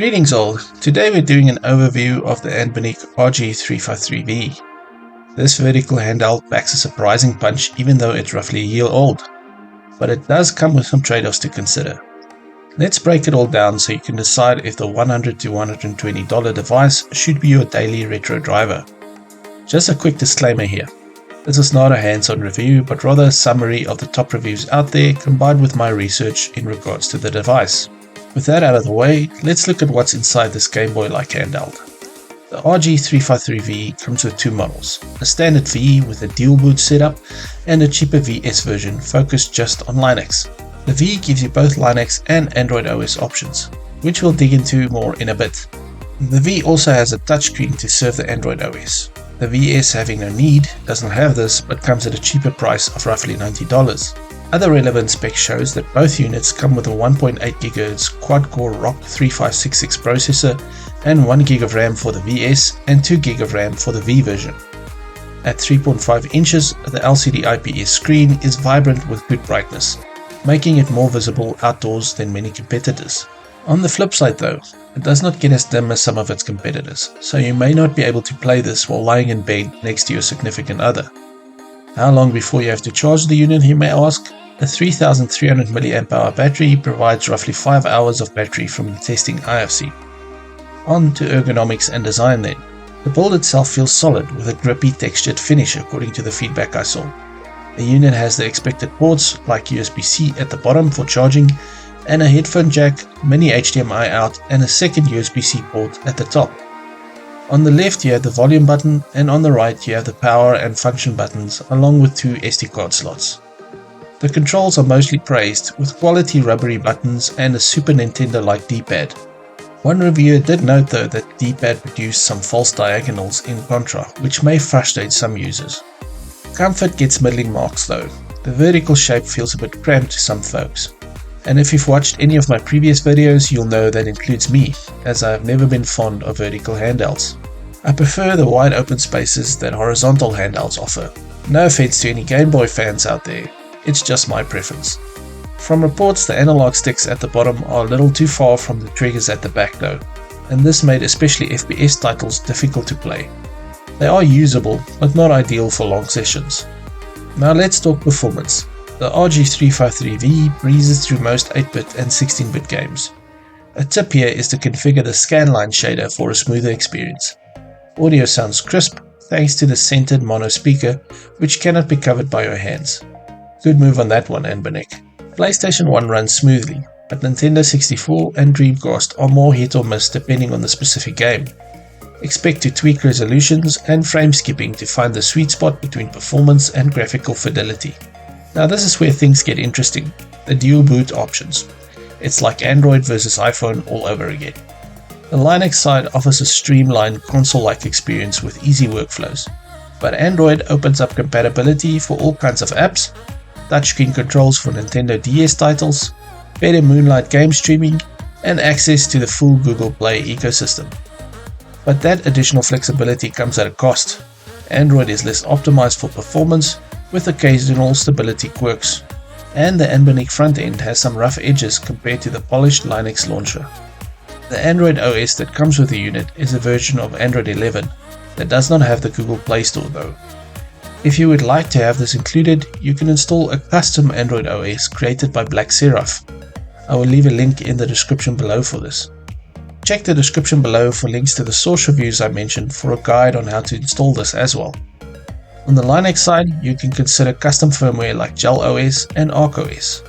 Greetings all, today we're doing an overview of the Anbernic RG353V. This vertical handheld packs a surprising punch even though it's roughly a year old, but it does come with some trade-offs to consider. Let's break it all down so you can decide if the $100 to $120 device should be your daily retro driver. Just a quick disclaimer here, this is not a hands-on review but rather a summary of the top reviews out there combined with my research in regards to the device. With that out of the way, let's look at what's inside this Game Boy-like handheld. The RG353V comes with two models, a standard V with a dual boot setup and a cheaper VS version focused just on Linux. The V gives you both Linux and Android OS options, which we'll dig into more in a bit. The V also has a touchscreen to serve the Android OS. The VS, having no need, doesn't have this but comes at a cheaper price of roughly $90. Other relevant specs shows that both units come with a 1.8 GHz quad-core ROC 3566 processor and 1 GB of RAM for the VS and 2 GB of RAM for the V version. At 3.5 inches, the LCD IPS screen is vibrant with good brightness, making it more visible outdoors than many competitors. On the flip side though, it does not get as dim as some of its competitors, so you may not be able to play this while lying in bed next to your significant other. How long before you have to charge the unit, you may ask? The 3300 mAh battery provides roughly 5 hours of battery from the testing I have seen. On to ergonomics and design then. The build itself feels solid with a grippy textured finish according to the feedback I saw. The unit has the expected ports like USB-C at the bottom for charging and a headphone jack, mini HDMI out and a second USB-C port at the top. On the left you have the volume button and on the right you have the power and function buttons along with two SD card slots. The controls are mostly praised with quality rubbery buttons and a Super Nintendo-like D-pad. One reviewer did note though that the D-pad produced some false diagonals in Contra, which may frustrate some users. Comfort gets middling marks though. The vertical shape feels a bit cramped to some folks. And if you've watched any of my previous videos, you'll know that includes me, as I have never been fond of vertical handhelds. I prefer the wide open spaces that horizontal handhelds offer. No offense to any Game Boy fans out there. It's just my preference. From reports, the analog sticks at the bottom are a little too far from the triggers at the back though, and this made especially FPS titles difficult to play. They are usable, but not ideal for long sessions. Now let's talk performance. The RG353V breezes through most 8-bit and 16-bit games. A tip here is to configure the scanline shader for a smoother experience. Audio sounds crisp thanks to the centered mono speaker, which cannot be covered by your hands. Good move on that one, Anbernic. PlayStation 1 runs smoothly, but Nintendo 64 and Dreamcast are more hit or miss depending on the specific game. Expect to tweak resolutions and frame skipping to find the sweet spot between performance and graphical fidelity. Now this is where things get interesting, the dual boot options. It's like Android versus iPhone all over again. The Linux side offers a streamlined console-like experience with easy workflows, but Android opens up compatibility for all kinds of apps, touchscreen controls for Nintendo DS titles, better Moonlight game streaming, and access to the full Google Play ecosystem. But that additional flexibility comes at a cost. Android is less optimized for performance with occasional stability quirks, and the Anbernic front end has some rough edges compared to the polished Linux launcher. The Android OS that comes with the unit is a version of Android 11 that does not have the Google Play Store though. If you would like to have this included, you can install a custom Android OS created by Black Seraph. I will leave a link in the description below for this. Check the description below for links to the source reviews I mentioned for a guide on how to install this as well. On the Linux side, you can consider custom firmware like Gel OS and Arc OS.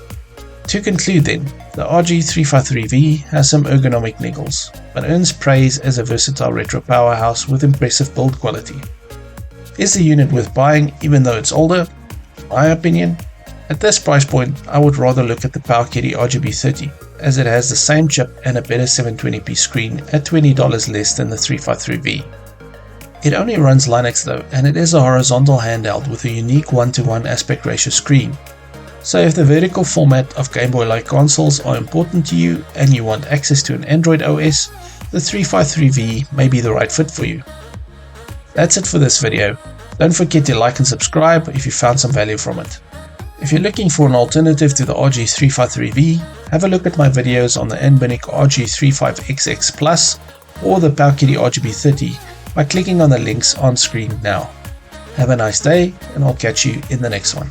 To conclude then, the RG353V has some ergonomic niggles, but earns praise as a versatile retro powerhouse with impressive build quality. Is the unit worth buying even though it's older? In my opinion, at this price point I would rather look at the PowerKitty RGB30 as it has the same chip and a better 720p screen at $20 less than the 353V. It only runs Linux though, and it is a horizontal handheld with a unique 1:1 aspect ratio screen. So if the vertical format of Game Boy-like consoles are important to you and you want access to an Android OS, the 353V may be the right fit for you. That's it for this video. Don't forget to like and subscribe if you found some value from it. If you're looking for an alternative to the RG353V, have a look at my videos on the Anbernic RG35XX Plus or the Powkiddy RGB30 by clicking on the links on screen now. Have a nice day, and I'll catch you in the next one.